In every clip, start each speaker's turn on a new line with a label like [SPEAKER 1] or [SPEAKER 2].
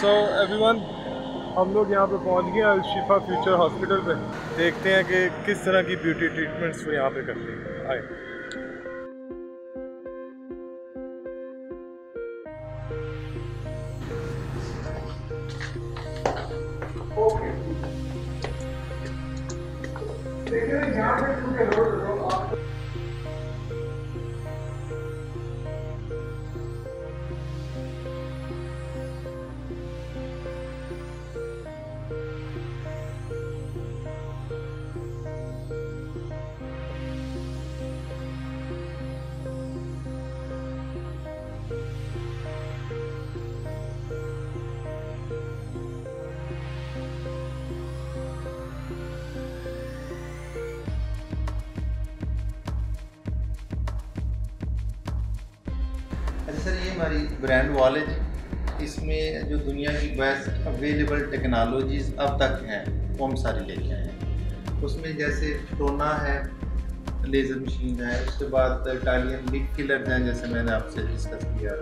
[SPEAKER 1] So everyone, हम लोग यहाँ पे पहुँच गए अल-शिफा फ्यूचर हॉस्पिटल पे। देखते हैं कि किस तरह की ब्यूटी ट्रीटमेंट्स वो यहाँ पे करते हैं। आए। यहाँ पे
[SPEAKER 2] सर, ये हमारी ब्रांड वॉल है जी। इसमें जो दुनिया की बेस्ट अवेलेबल टेक्नोलॉजीज़ अब तक हैं वो हम सारी लेके आए हैं। उसमें जैसे टोना है, लेज़र मशीन है, उसके बाद इटालियन लिप फिलर्स हैं जैसे मैंने आपसे डिस्कस किया।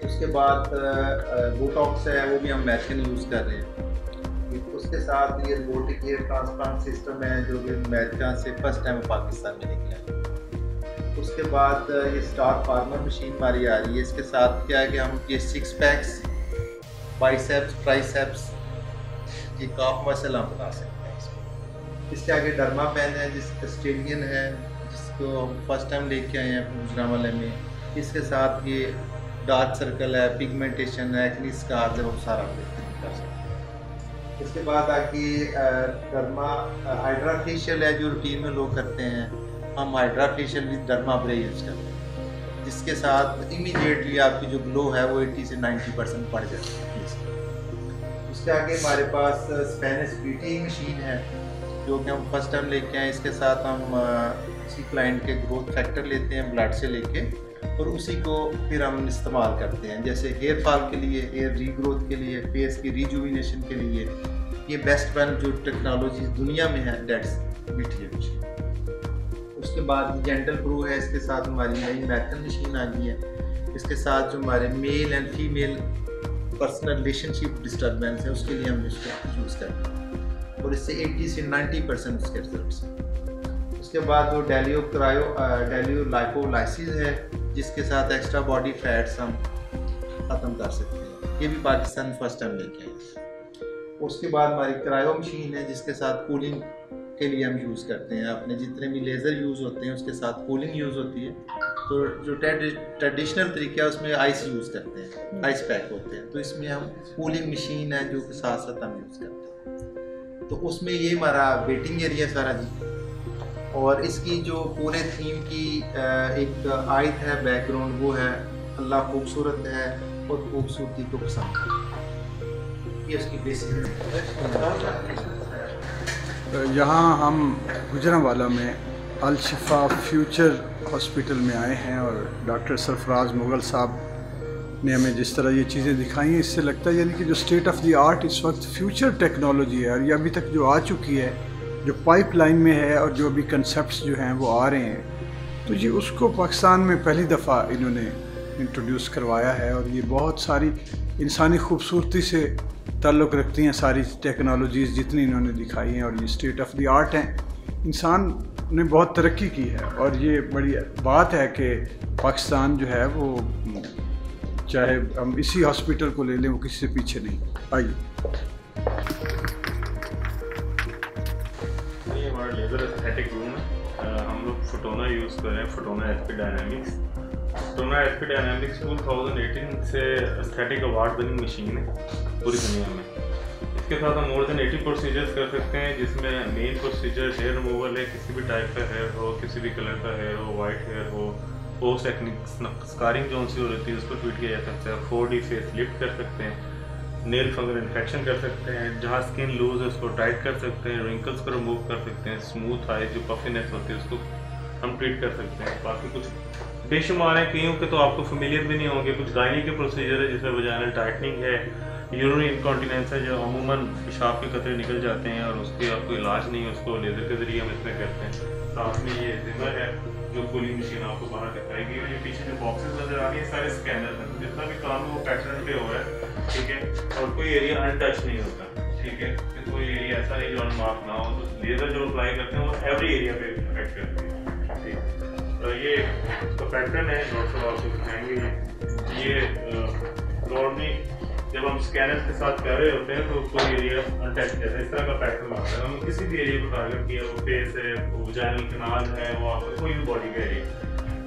[SPEAKER 2] उसके बाद बोटॉक्स है, वो भी हम अमेरिकन यूज़ कर रहे हैं। उसके साथ ये रोबोटिक हेयर ट्रांसप्लांट सिस्टम है जो कि अमेरिका से फर्स्ट टाइम पाकिस्तान में लेके आए। उसके बाद ये स्टार फार्मर मशीन हमारी आ रही है। इसके साथ क्या है कि हम ये 6 पैक्स, बाइसेप्स, ट्राइसेप्स, ये काफ मसल हम बना सकते हैं। इसके आगे डर्मा पेन है जिस ऑस्ट्रेलियन है, जिसको हम फर्स्ट टाइम लेके आए हैं गुजरांवाले में। इसके साथ ये डार्क सर्कल है, पिगमेंटेशन है, एक्नी स्कार्स है, वो सारा कर सकते हैं। इसके बाद आगे डर्मा हाइड्रा फेशियल है जो रूटीन में लोग करते हैं। हम हाइड्रा फेशियल विद डर्माब्रे यूज़ करते हैं, जिसके साथ इमीडिएटली आपकी जो ग्लो है वो 80 से 90% बढ़ जाती है। उसके आगे हमारे पास स्पेनिश ब्यूटी मशीन है जो कि हम फर्स्ट टाइम लेके आए। इसके साथ हम किसी क्लाइंट के ग्रोथ फैक्टर लेते हैं ब्लड से लेके, और उसी को फिर हम इस्तेमाल करते हैं जैसे हेयर फॉल के लिए, हेयर रीग्रोथ के लिए, फेस की रिजुविनेशन के लिए। ये बेस्ट वन जो टेक्नोलॉजी दुनिया में है, डेट्स ब्यूटी मशीन। उसके बाद जेंटल प्रो है, इसके साथ हमारी नई अमेरिकन मशीन आ गई है। इसके साथ जो हमारे male and female personal relationship disturbance है उसके लिए हम इसको यूज़ करते हैं, और इससे 80 से 90% उसके रिजल्ट्स हैं। उसके बाद वो डेलियो लाइपोलाइसिस है जिसके साथ एक्स्ट्रा बॉडी फैट्स हम ख़त्म कर सकते हैं। ये भी पाकिस्तान फर्स्ट टाइम लेके आए। उसके बाद हमारी क्रायो मशीन है जिसके साथ कूलिंग के लिए हम यूज़ करते हैं। अपने जितने भी लेज़र यूज़ होते हैं उसके साथ कूलिंग यूज़ होती है। तो जो ट्रेडिशनल तरीका है उसमें आइस यूज़ करते हैं, आइस पैक होते हैं। तो इसमें हम कूलिंग मशीन है जो कि साथ साथ हम यूज़ करते हैं। तो उसमें ये हमारा वेटिंग एरिया सारा जी, और इसकी जो पूरे थीम की एक आयत है, बैकग्राउंड वो है अल्लाह खूबसूरत है और खूबसूरती को पसंद है। ये उसकी बेसिक।
[SPEAKER 3] यहाँ हम गुजरांवाला में अल-शिफा फ्यूचर हॉस्पिटल में आए हैं, और डॉक्टर सरफराज मुग़ल साहब ने हमें जिस तरह ये चीज़ें दिखाई हैं, इससे लगता है यानी कि जो स्टेट ऑफ द आर्ट इस वक्त फ्यूचर टेक्नोलॉजी है, और ये अभी तक जो आ चुकी है, जो पाइपलाइन में है, और जो अभी कंसेप्ट्स जो हैं वो आ रहे हैं, तो ये उसको पाकिस्तान में पहली दफ़ा इन्होंने इंट्रोड्यूस करवाया है। और ये बहुत सारी इंसानी खूबसूरती से ताल्लुक़ रखती हैं सारी टेक्नोलॉजीज़ जितनी इन्होंने दिखाई हैं, और ये स्टेट ऑफ द आर्ट हैं। इंसान ने बहुत तरक्की की है, और ये बड़ी बात है कि पाकिस्तान जो है वो, चाहे हम इसी हॉस्पिटल को ले लें, वो किसी से पीछे नहीं। आइए।
[SPEAKER 4] ये हमारा लेज़र एस्थेटिक रूम है। हम लोग फोटोना यूज़ कर रहे हैं, Fotona SP dynamics. Fotona SP dynamics 2018 से एस्थेटिक अवार्ड विनिंग मशीन है पूरी दुनिया में। इसके साथ हम मोर देन 80 प्रोसीजर्स कर सकते हैं, जिसमें मेन प्रोसीजर हेयर रिमूवल है। किसी भी टाइप का हेयर हो, किसी भी कलर का हेयर हो, वाइट हेयर हो, पोस्ट टेक्निक स्कारिंग जो सी हो रही है उसको ट्रीट किया जा सकता है। 4D फेस लिफ्ट कर सकते हैं, नेल फंगल इन्फेक्शन कर सकते हैं, जहाँ स्किन लूज है उसको टाइट कर सकते हैं, रिंकल्स को रिमूव कर सकते हैं, स्मूथ आई जो पफिनेस होती है उसको हम ट्रीट कर सकते हैं। बाकी कुछ बेशुमार हैं, कईयों के तो आपको फेमिलियर भी नहीं होंगे। कुछ गायनी के प्रोसीजर है जिसमें वजाइनल टाइटनिंग है, यूरिनरी इनकॉन्टिनेंस है जो अमूमन पेशाब के कतरे निकल जाते हैं और उसके आपको इलाज नहीं है, उसको लेज़र के ज़रिए हम इसमें करते हैं। साथ में ये जिमर है जो खुली मशीन आपको बाहर दिखाएगी। और ये पीछे जो बॉक्सेस नजर आ रही है सारे स्कैनर हैं, जितना भी काम है वो पैटर्न पे हो रहा है, ठीक है। और कोई एरिया अनटच नहीं होता, ठीक है, कि कोई एरिया ऐसा नहीं जो अनमार्क ना हो। तो लेजर जो अप्लाई करते हैं वो एवरी एरिया पे इफेक्ट करती है, ठीक। तो ये इसका पैटर्न है, डॉक्टर साहब आपको दिखाएंगे। ये नॉर्मली जब हम स्कैनर के साथ कर रहे होते हैं तो कोई एरिया अनटच जैसा इस तरह का पैटर्न आता है। हम किसी भी एरिया को टारगेट किया, वो फेस है, वो वजाइनल कैनाल है, वो आपका कोई भी बॉडी का एरिया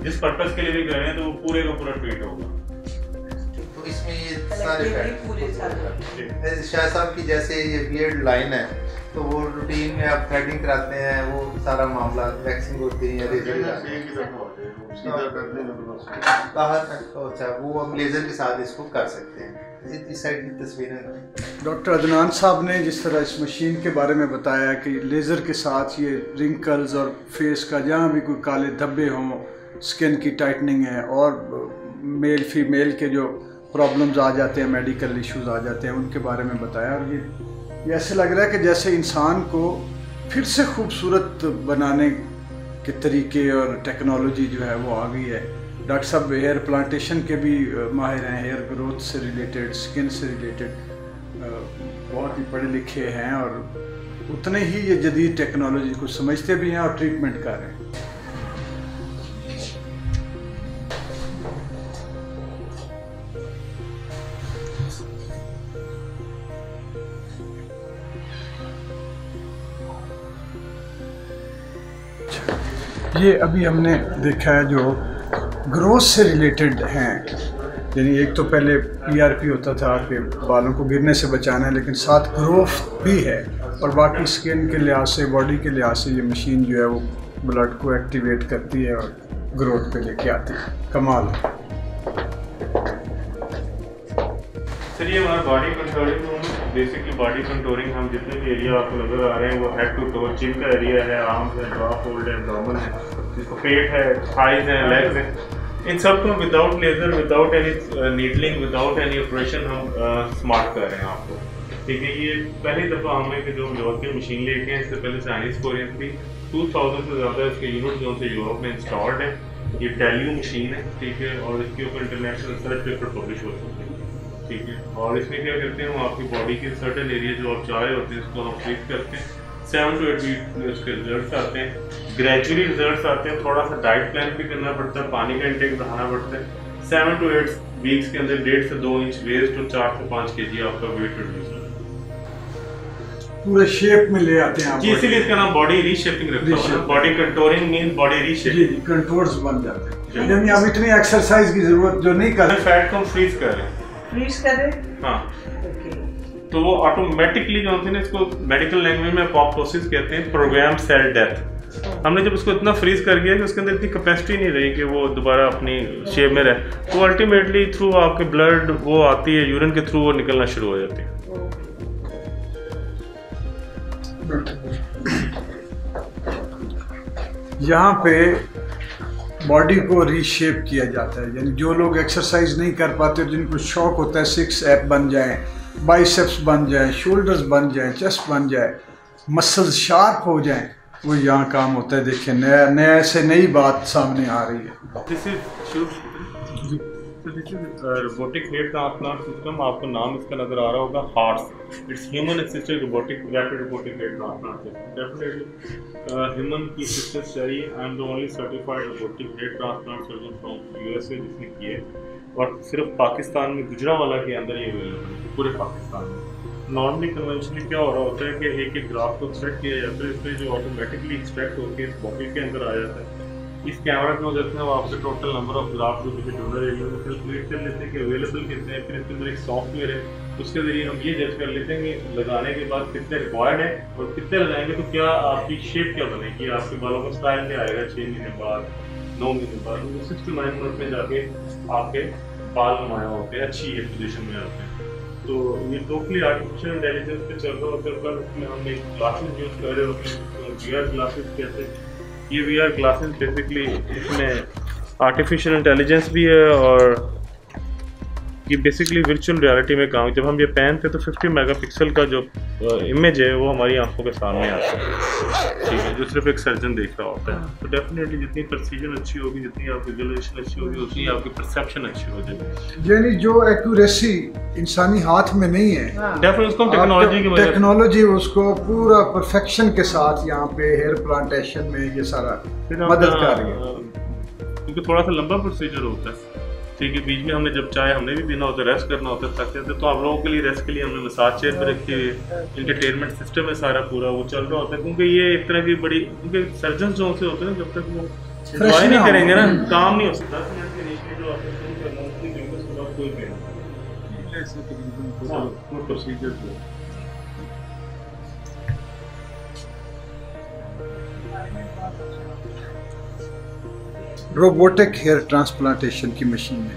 [SPEAKER 4] जिस पर्पस के लिए भी कर रहे हैं तो वो पूरे का पूरा ट्रीट होगा।
[SPEAKER 2] तो इसमें ये सारे शाह साहब की जैसे ये बियर्ड लाइन है, तो वो रूटीन में आप थ्रेडिंग कराते हैं, वो सारा मामला वैक्सिंग होती है या लेजर अच्छा वो हम लेजर के साथ इसको कर सकते हैं। इस साइड की तस्वीरें
[SPEAKER 3] डॉक्टर अदनान साहब ने जिस तरह इस मशीन के बारे में बताया कि लेज़र के साथ ये रिंकल्स और फेस का जहाँ भी कोई काले धब्बे हों, स्किन की टाइटनिंग है, और मेल फीमेल के जो प्रॉब्लम्स आ जाते हैं, मेडिकल इश्यूज आ जाते हैं, उनके बारे में बताया। और ये ऐसे लग रहा है कि जैसे इंसान को फिर से खूबसूरत बनाने के तरीके और टेक्नोलॉजी जो है वो आ गई है। डॉक्टर साहब हेयर प्लांटेशन के भी माहिर हैं, हेयर ग्रोथ से रिलेटेड, स्किन से रिलेटेड बहुत ही पढ़े लिखे हैं, और उतने ही ये जदीद टेक्नोलॉजी को समझते भी हैं और ट्रीटमेंट कर रहे हैं। ये अभी हमने देखा है जो ग्रोथ से रिलेटेड हैं, यानी एक तो पहले PRP होता था कि बालों को गिरने से बचाना है, लेकिन साथ ग्रोथ भी है, और बाकी स्किन के लिहाज से, बॉडी के लिहाज से ये मशीन जो है वो ब्लड को एक्टिवेट करती है और ग्रोथ पे लेके आती है। कमाल है।
[SPEAKER 4] सर ये हमारा बॉडी कंट्रोलिंग रूम है। बेसिकली बॉडी कंट्रोलिंग हम जितने भी एरिया आपको नजर आ रहे हैं वो हेड टू टो, चिन का एरिया है, आर्म्स है, ड्रॉ फोल्ड है, एब्डोमेन है, जिसको पेट है, थाइज है, लेग्स है, इन सब को without laser, without any needling, without any operation हम स्मार्ट कर रहे हैं आपको, ठीक है। ये पहली दफ़ा हमने कि जो यूरोपियन मशीन लेके हैं, इससे पहले चाइनीज़ कोरियन थी। 2000 से ज़्यादा इसके यूनिट जो से यूरोप में इंस्टॉल्ड है। ये टेल्यू मशीन है, ठीक है, और इसके ऊपर इंटरनेशनल रिसर्च पेपर पब्लिश हो चुके हैं, ठीक है। और इसमें क्या करते हैं, हम आपकी बॉडी के सर्टेन एरिया जो आप चाह रहे होते हैं उसको हम ट्रीट करते हैं। 7 to 8 वीक में उसके रिजल्ट आते हैं, ग्रेजुअली रिजल्ट आते हैं। थोड़ा सा डाइट प्लान भी करना पड़ता है, पानी का इंटेक बढ़ाना पड़ता है। 7 to 8 वीक्स के अंदर 1.5 से 2 इंच वेस्ट और 4 से 5 kg आपका वेट रिड्यूस होता है,
[SPEAKER 3] पूरे शेप में ले आते हैं आप।
[SPEAKER 4] इसीलिए इसका नाम बॉडी रीशेपिंग रखा है। Body contouring means body reshaping,
[SPEAKER 3] contours बन जाते हैं। यानी आप इतनी एक्सरसाइज की जरूरत जो नहीं कर,
[SPEAKER 4] फैट को हम फ्रीज कर रहे हैं,
[SPEAKER 5] फ्रीज कर रहे,
[SPEAKER 4] हाँ। तो वो ऑटोमेटिकली जो होती है ना, इसको मेडिकल लैंग्वेज में अपॉप्टोसिस कहते हैं, प्रोग्राम सेल डेथ। हमने जब उसको इतना फ्रीज कर दिया कि उसके अंदर इतनी कैपेसिटी नहीं रही कि वो दोबारा अपनी शेप में रहे, तो अल्टीमेटली थ्रू आपके ब्लड वो आती है, यूरिन के थ्रू वो निकलना शुरू हो जाती है।
[SPEAKER 3] यहाँ पे बॉडी को रीशेप किया जाता है, यानी जो लोग एक्सरसाइज नहीं कर पाते, जिनको शौक होता है 6 एप बन जाएं, बाइसेप्स बन जाए, शोल्डर्स बन जाए, चेस्ट बन जाए, मसल्स शार्प हो जाएं, वो यहाँ काम होता है। देखिए नया से नई बात सामने आ रही है।
[SPEAKER 4] This is robotic head transplant system. आपको नाम इसका नजर आ रहा होगा, हार्स। It's human assisted robotic rapid robotic head transplant system. Definitely human की असिस्टेंस चाहिए। I am the only certified robotic head transplant surgeon from USA जिसने किए, और सिर्फ पाकिस्तान में गुजरांवाला के अंदर ये अवेलेबल है, पूरे पाकिस्तान में। नॉर्मली कन्वेंशनली क्या हो रहा होता है कि एक ग्राफ को एक्सट्रैक्ट किया जाता है, इसमें जो ऑटोमेटिकली एक्सट्रैक्ट होकर इस बॉटल के अंदर आ जाता है। इस कैमरा की मदद से वो आपसे टोटल नंबर ऑफ ग्राफ जो किसी डोनर एरिया में कैलकुलेट कर लेते हैं कि अवेलेबल कितने हैं। फिर इसके अंदर एक सॉफ्टवेयर है, उसके जरिए हम ये जज कर लेते हैं कि लगाने के बाद कितने रिक्वायर्ड है, और कितने लगाएंगे तो क्या आपकी शेप क्या बनेगी, आपके बालों का स्टाइल क्या आएगा 6 महीने बाद, 9 महीने बाद। 6 to 9 मंथ में जाके आपके बाल नुमाया होते हैं, अच्छी ये पोजीशन में आते हैं। तो ये टोटली आर्टिफिशियल इंटेलिजेंस पे चल रहा होता है। पर उसमें हम एक ग्लासेस यूज़ कर रहे होते हैं, VR ग्लासेस कहते हैं। ये VR ग्लासेस बेसिकली इसमें आर्टिफिशियल इंटेलिजेंस भी है और ये बेसिकली वर्चुअल रियलिटी में काम, जब हम ये पहनते हैं तो 50 मेगापिक्सल का जो इमेज है वो हमारी आंखों के सामने आता है, ठीक है, जो सिर्फ एक सर्जन देख रहा होता है। तो डेफिनेटली जितनी प्रिसीजन अच्छी होगी, जितनी आपकी विजुअलाइजेशन अच्छी होगी, उतनी आपकी परसेप्शन अच्छी हो जाएगी।
[SPEAKER 3] यानी जो एक्यूरेसी इंसानी हाथ में नहीं है,
[SPEAKER 4] डेफिनेटली उसको टेक्नोलॉजी की वजह से,
[SPEAKER 3] टेक्नोलॉजी उसको पूरा परफेक्शन के साथ यहाँ पे हेयर प्लांटेशन में ये सारा मदद कर रही है,
[SPEAKER 4] क्योंकि थोड़ा सा लंबा प्रोसीजर होता है, ठीक है। बीच में हमने जब चाहे हमने भी पीना होता है, रेस्ट करना होता है, थकते थे, तो आप लोगों के लिए रेस्ट के लिए हमने मसाज चेयर पे रखी हुई है, एंटरटेनमेंट सिस्टम है सारा पूरा वो चल रहा होता है, क्योंकि ये एक तरह की बड़ी, क्योंकि सर्जन जो से होते हैं जब तक वो दवाई नहीं करेंगे ना काम नहीं हो सकता। 10 मिनट के नीचे जो आपको शुरू करना उसकी बिल्कुल सुबह कोई पेन ऐसे तकरीबन प्रोसीजर जो
[SPEAKER 3] रोबोटिक हेयर ट्रांसप्लांटेशन की मशीन है।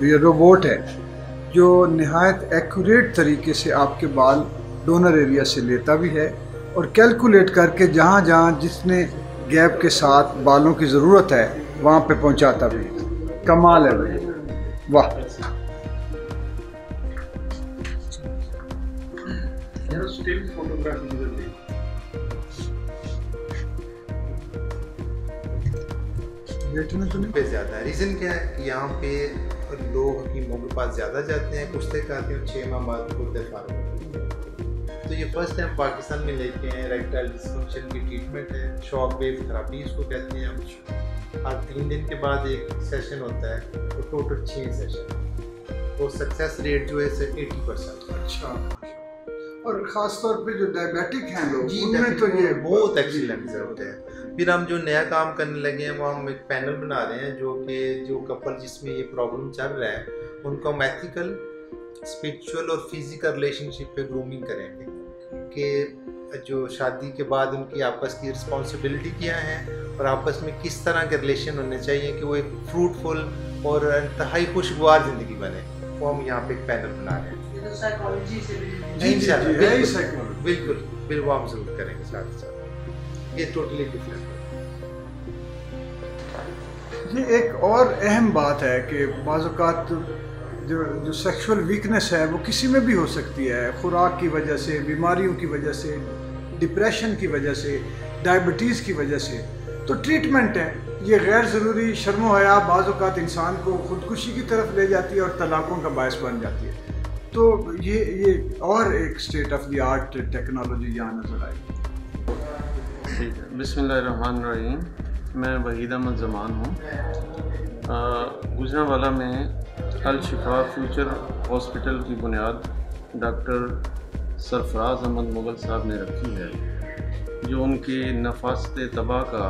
[SPEAKER 3] ये रोबोट है जो नहायत एक्यूरेट तरीके से आपके बाल डोनर एरिया से लेता भी है और कैलकुलेट करके जहाँ जहाँ जितने गैप के साथ बालों की ज़रूरत है वहाँ पे पहुँचाता भी है। कमाल है भाई, वाह।
[SPEAKER 4] स्टिल फोटोग्राफी
[SPEAKER 2] पे ज़्यादा है। रीज़न क्या है कि यहाँ पे लोग हकीमों के पास ज़्यादा जाते हैं, कुछ तक आते हैं 6 माह बाद खुद फार्म। तो ये फर्स्ट टाइम पाकिस्तान में लेके हैं। इरेक्टाइल डिस्फंक्शन की ट्रीटमेंट है, शॉक वेव थेरेपी इसको कहते हैं हम। हर 3 दिन के बाद एक सेशन होता है, तो टोटल 6 सेशन। तो सक्सेस रेट जो है 80%।
[SPEAKER 3] अच्छा, और ख़ास तौर पे जो डायबिटिक हैं लोग,
[SPEAKER 2] जी
[SPEAKER 3] उनमें तो ये
[SPEAKER 2] बहुत एक्सीलेंट रिजल्ट है। फिर हम जो नया काम करने लगे हैं वो हम एक पैनल बना रहे हैं, जो कि जो कपल जिसमें ये प्रॉब्लम चल रहा है उनको हम एथिकल, स्पिरिचुअल और फिजिकल रिलेशनशिप पे ग्रूमिंग करेंगे कि जो शादी के बाद उनकी आपस की रिस्पॉन्सिबिलिटी क्या है और आपस में किस तरह के रिलेशन होने चाहिए कि वो एक फ्रूटफुल और इंतहाई खुशगवार ज़िंदगी बने। वो हम यहाँ पे एक पैनल बना रहे हैं।
[SPEAKER 3] साइकोलॉजी से
[SPEAKER 2] बिल्कुल वो हम जरूर करेंगे साथ साथ। ये टोटली डिफरेंट है।
[SPEAKER 3] ये एक और अहम बात है कि बाज़ औक़ात जो सेक्सुअल वीकनेस है वो किसी में भी हो सकती है, खुराक की वजह से, बीमारियों की वजह से, डिप्रेशन की वजह से, डायबिटीज़ की वजह से। तो ट्रीटमेंट है, ये गैर ज़रूरी शर्मो हया बाज़ औक़ात इंसान को ख़ुदकुशी की तरफ ले जाती है और तलाक़ों का बायस बन जाती है। तो ये और एक state of the art technology यहाँ नज़र आई।
[SPEAKER 5] बिस्मिल्लाहिर्रहमानिर्रहीम। मैं वहीद अहमद ज़मान हूँ। गुजरांवाला में अल शिफा फ्यूचर हॉस्पिटल की बुनियाद डॉक्टर सरफराज अहमद मुग़ल साहब ने रखी है, जो उनके नफासत तबाह का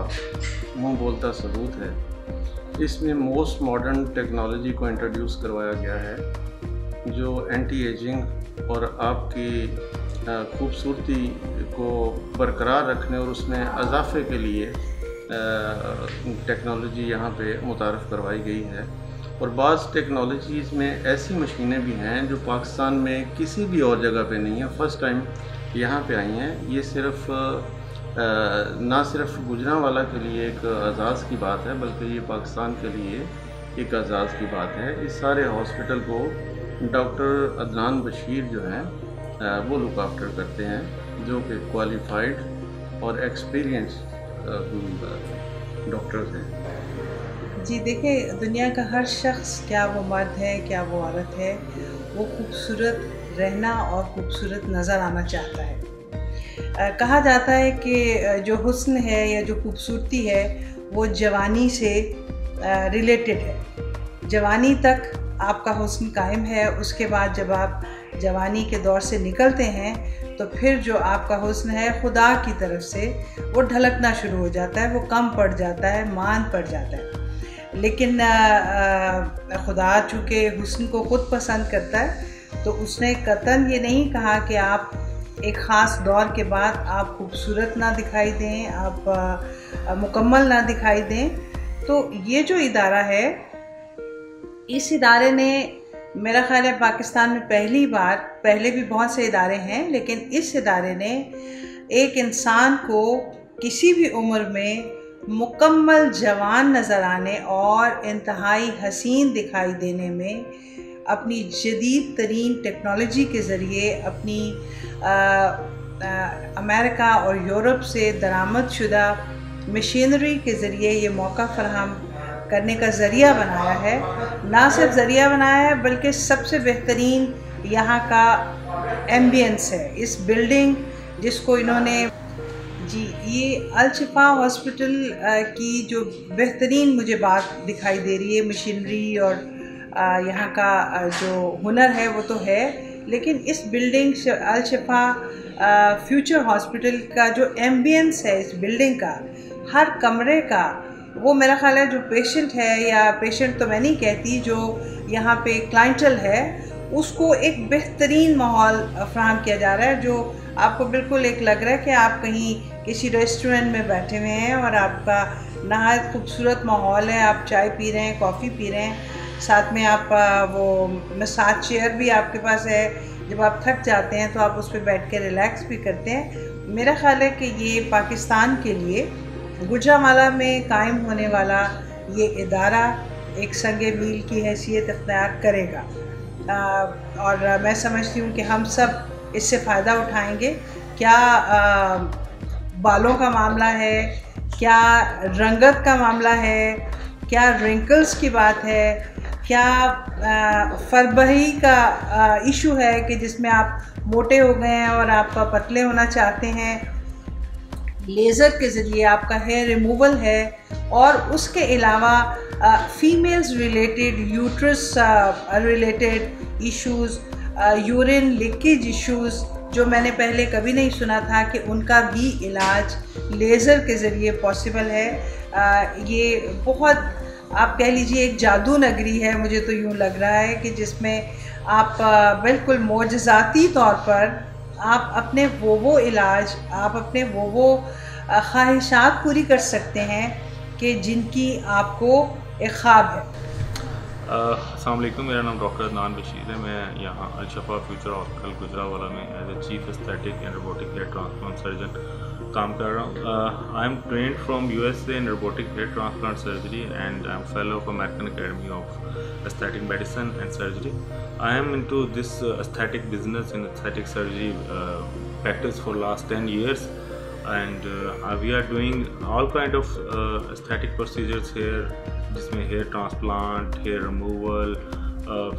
[SPEAKER 5] मुँह बोलता सबूत है। इसमें मोस्ट मॉडर्न टेक्नोलॉजी को इंट्रोड्यूस करवाया गया है, जो एंटी एजिंग और आपकी खूबसूरती को बरकरार रखने और उसमें इजाफे के लिए टेक्नोलॉजी यहाँ पे मुतारफ़ करवाई गई है। और बाज़ टेक्नोलॉजीज़ में ऐसी मशीनें भी हैं जो पाकिस्तान में किसी भी और जगह पे नहीं है, फ़र्स्ट टाइम यहाँ पे आई हैं। ये सिर्फ ना सिर्फ गुजरांवाला के लिए एक एजाज़ की बात है, बल्कि ये पाकिस्तान के लिए एक एजाज़ की बात है। इस सारे हॉस्पिटल को डॉक्टर अदनान बशीर जो हैं वो लुक आफ्टर करते हैं, जो कि क्वालिफाइड और एक्सपीरियंस डॉक्टर्स हैं।
[SPEAKER 6] जी देखिए, दुनिया का हर शख्स, क्या वो मर्द है क्या वो औरत है, वो खूबसूरत रहना और खूबसूरत नज़र आना चाहता है। कहा जाता है कि जो हुस्न है या जो खूबसूरती है वो जवानी से रिलेटेड है। जवानी तक आपका हुस्न कायम है, उसके बाद जब आप जवानी के दौर से निकलते हैं तो फिर जो आपका हुस्न है खुदा की तरफ से वो ढलकना शुरू हो जाता है, वो कम पड़ जाता है, मान पड़ जाता है। लेकिन खुदा चूँकि हुस्न को ख़ुद पसंद करता है, तो उसने कतन ये नहीं कहा कि आप एक ख़ास दौर के बाद आप खूबसूरत ना दिखाई दें, आप मुकम्मल ना दिखाई दें। तो ये जो इदारा है, इस इदारे ने, मेरा ख़्याल है पाकिस्तान में पहली बार, पहले भी बहुत से इदारे हैं, लेकिन इस इदारे ने एक इंसान को किसी भी उम्र में मुकम्मल जवान नज़र आने और इंतहाई हसीन दिखाई देने में अपनी जदीद तरीन टेक्नोलॉजी के ज़रिए अपनी अमेरिका और यूरोप से दरामद शुदा मशीनरी के ज़रिए ये मौका फराहम करने का ज़रिया बनाया है। ना सिर्फ ज़रिया बनाया है बल्कि सबसे बेहतरीन यहाँ का एम्बियंस है इस बिल्डिंग जिसको इन्होंने जी ये अल शिफा हॉस्पिटल की जो बेहतरीन मुझे बात दिखाई दे रही है मशीनरी और यहाँ का जो हुनर है वो तो है, लेकिन इस बिल्डिंग अल शिफा फ्यूचर हॉस्पिटल का जो एम्बियंस है इस बिल्डिंग का, हर कमरे का, वो मेरा ख़्याल है जो पेशेंट है, या पेशेंट तो मैं नहीं कहती, जो यहाँ पे क्लाइंटल है उसको एक बेहतरीन माहौल फ्राहम किया जा रहा है, जो आपको बिल्कुल एक लग रहा है कि आप कहीं किसी रेस्टोरेंट में बैठे हुए हैं और आपका नहायत खूबसूरत माहौल है, आप चाय पी रहे हैं, कॉफ़ी पी रहे हैं, साथ में आप वो मसाज चेयर भी आपके पास है, जब आप थक जाते हैं तो आप उस पर बैठ के रिलैक्स भी करते हैं। मेरा ख़्याल है कि ये पाकिस्तान के लिए गुजरांवाला में कायम होने वाला ये इदारा एक संगे मील की हैसियत इख्तियार करेगा और मैं समझती हूँ कि हम सब इससे फ़ायदा उठाएंगे। क्या बालों का मामला है, क्या रंगत का मामला है, क्या रिंकल्स की बात है, क्या फरबही का इशू है कि जिसमें आप मोटे हो गए हैं और आप पतले होना चाहते हैं, लेज़र के ज़रिए आपका हेयर रिमूवल है, और उसके अलावा females related uterus related issues, urine leakage issues जो मैंने पहले कभी नहीं सुना था कि उनका भी इलाज लेज़र के ज़रिए पॉसिबल है। ये बहुत आप कह लीजिए एक जादू नगरी है, मुझे तो यूँ लग रहा है कि जिसमें आप बिल्कुल मोजज़ाती तौर पर आप अपने वो इलाज, आप अपने वो ख्वाहिशात पूरी कर सकते हैं कि जिनकी आपको एक ख्वाब है।
[SPEAKER 4] अस्सलाम वालेकुम, मेरा नाम डॉक्टर अदनान बशीर है। मैं यहाँ अल शिफा फ्यूचर हॉस्पिटल गुजरांवाला में as a chief aesthetic and robotic hair transplant surgeon काम कर रहा हूँ। I am trained from USA in robotic hair transplant surgery and I am fellow of American Academy of Aesthetic Medicine and Surgery. I am into this aesthetic business in aesthetic surgery practice for last 10 years, and we are doing all kind of aesthetic procedures here, जिसमें hair transplant, hair removal,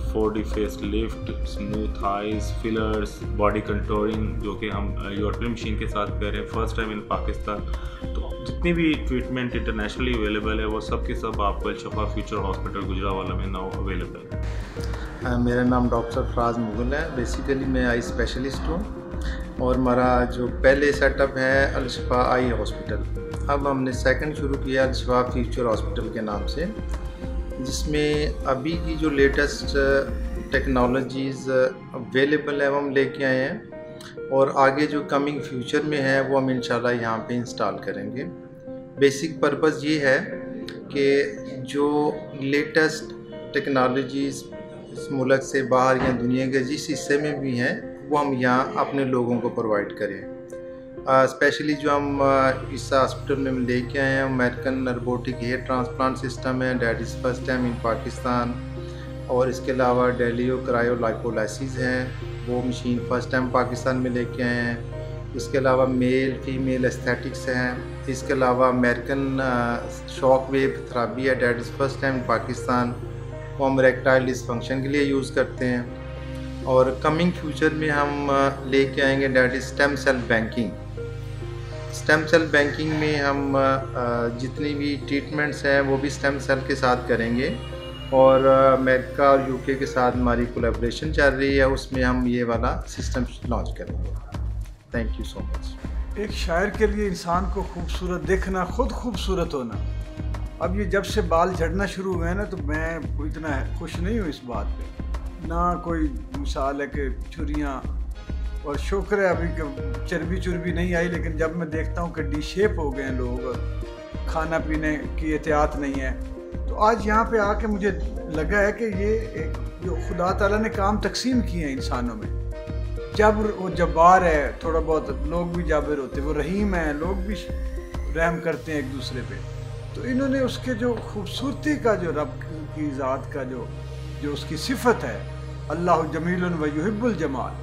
[SPEAKER 4] 4D face lift, smooth eyes, fillers, body contouring, जो कि हम European machine के साथ कर रहे हैं first time in Pakistan. तो जितनी भी ट्रीटमेंट इंटरनेशनली अवेलेबल है वो सब के सब आपको अल शिफा फ्यूचर हॉस्पिटल गुजरांवाला में नाउ अवेलेबल है।
[SPEAKER 2] मेरा नाम डॉक्टर सरफराज मुगल है। बेसिकली मैं आई स्पेशलिस्ट हूँ और हमारा जो पहले सेटअप है अल शिफा आई हॉस्पिटल, अब हमने सेकंड शुरू किया अल शिफा फ्यूचर हॉस्पिटल के नाम से, जिसमें अभी की जो लेटेस्ट टेक्नोलॉजीज़ अवेलेबल है वो हम लेके आए हैं, और आगे जो कमिंग फ्यूचर में है वो हम इंशाल्लाह यहाँ पे इंस्टॉल करेंगे। बेसिक पर्पस ये है कि जो लेटेस्ट टेक्नोलॉजीज़ इस मुल्क से बाहर या दुनिया के जिस हिस्से में भी हैं वो हम यहाँ अपने लोगों को प्रोवाइड करें। स्पेशली जो हम इस हॉस्पिटल में लेके आए हैं American robotic hair transplant system है, that is first time in Pakistan, और इसके अलावा डेलियो क्रायोलाइपोलाइसिस है, वो मशीन फर्स्ट टाइम पाकिस्तान में लेके आए हैं। इसके अलावा मेल फीमेल एस्थेटिक्स हैं, इसके अलावा अमेरिकन शॉक वेव थेरेपी है, that is first time in Pakistan, वो हम इरेक्टाइल डिसफंक्शन के लिए यूज़ करते हैं। और कमिंग फ्यूचर में हम लेके आएंगे that is stem cell banking. Stem cell banking में हम जितनी भी ट्रीटमेंट्स हैं वो भी स्टेम सेल के साथ करेंगे, और अमेरिका और यूके के साथ हमारी कोलैबोरेशन चल रही है, उसमें हम ये वाला सिस्टम लॉन्च करेंगे। Thank you so much.
[SPEAKER 3] एक शायर के लिए इंसान को खूबसूरत देखना, खुद खूबसूरत होना। अब ये जब से बाल झड़ना शुरू हुए हैं ना, तो मैं कोई इतना खुश नहीं हूँ इस बात पे, ना कोई मिसाल है कि छुरियाँ, और शुक्र है अभी चर्बी चुर्बी नहीं आई, लेकिन जब मैं देखता हूँ कि डी शेप हो गए हैं लोग और खाना पीने की एहतियात नहीं है, तो आज यहाँ पे आके मुझे लगा है कि ये एक जो खुदा ताला ने काम तकसीम किए हैं इंसानों में। जब्र वो जब्बार है, थोड़ा बहुत लोग भी जाबिर होते हैं, वो रहीम है, लोग भी रहम करते हैं एक दूसरे पे। तो इन्होंने उसके जो खूबसूरती का, जो रब की ज़ात का जो उसकी सिफत है, अल्लाह जमीलन व युहिब्बुल जमाल,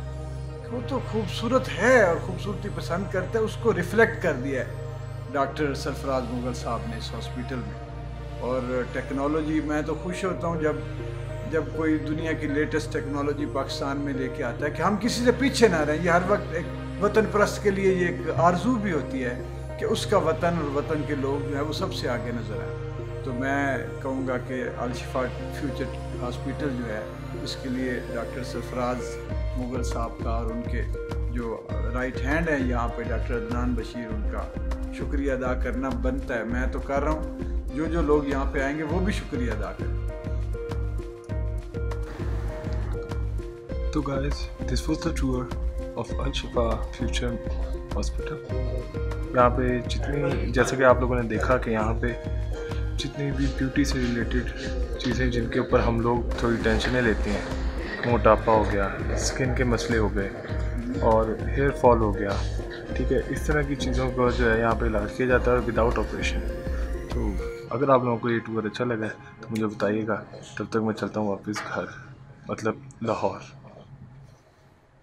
[SPEAKER 3] वो तो खूबसूरत है और खूबसूरती पसंद करता है, उसको रिफ्लेक्ट कर दिया है डॉक्टर सरफराज मुगल साहब ने इस हॉस्पिटल में। और टेक्नोलॉजी, मैं तो खुश होता हूँ जब कोई दुनिया की लेटेस्ट टेक्नोलॉजी पाकिस्तान में लेके आता है कि हम किसी से पीछे ना रहें। ये हर वक्त एक वतन परस्त के लिए ये एक आरजू भी होती है कि उसका वतन और वतन के लोग जो है वो सबसे आगे नज़र आए। तो मैं कहूँगा कि अल शिफा फ्यूचर हॉस्पिटल जो है उसके लिए डॉक्टर सरफराज मुगल साहब का और उनके जो राइट हैंड है यहाँ पे डॉक्टर अदनान बशीर, उनका शुक्रिया अदा करना बनता है। मैं तो कर रहा हूँ, जो लोग यहाँ पे आएंगे वो भी शुक्रिया अदा करें।
[SPEAKER 1] तो guys, this was the tour of Al Shifa future hospital. यहाँ पे जितनी, जैसे कि आप लोगों ने देखा कि यहाँ पे जितनी भी ब्यूटी से रिलेटेड चीज़ें जिनके ऊपर हम लोग थोड़ी टेंशनें लेते हैं, मोटापा हो गया, स्किन के मसले हो गए और हेयर फॉल हो गया, ठीक है, इस तरह की चीज़ों को जो है यहाँ पे इलाज किया जाता है विदाउट ऑपरेशन। तो अगर आप लोगों को ये टूर अच्छा लगा तो मुझे बताइएगा। तब तक मैं चलता हूँ वापस घर, मतलब लाहौर।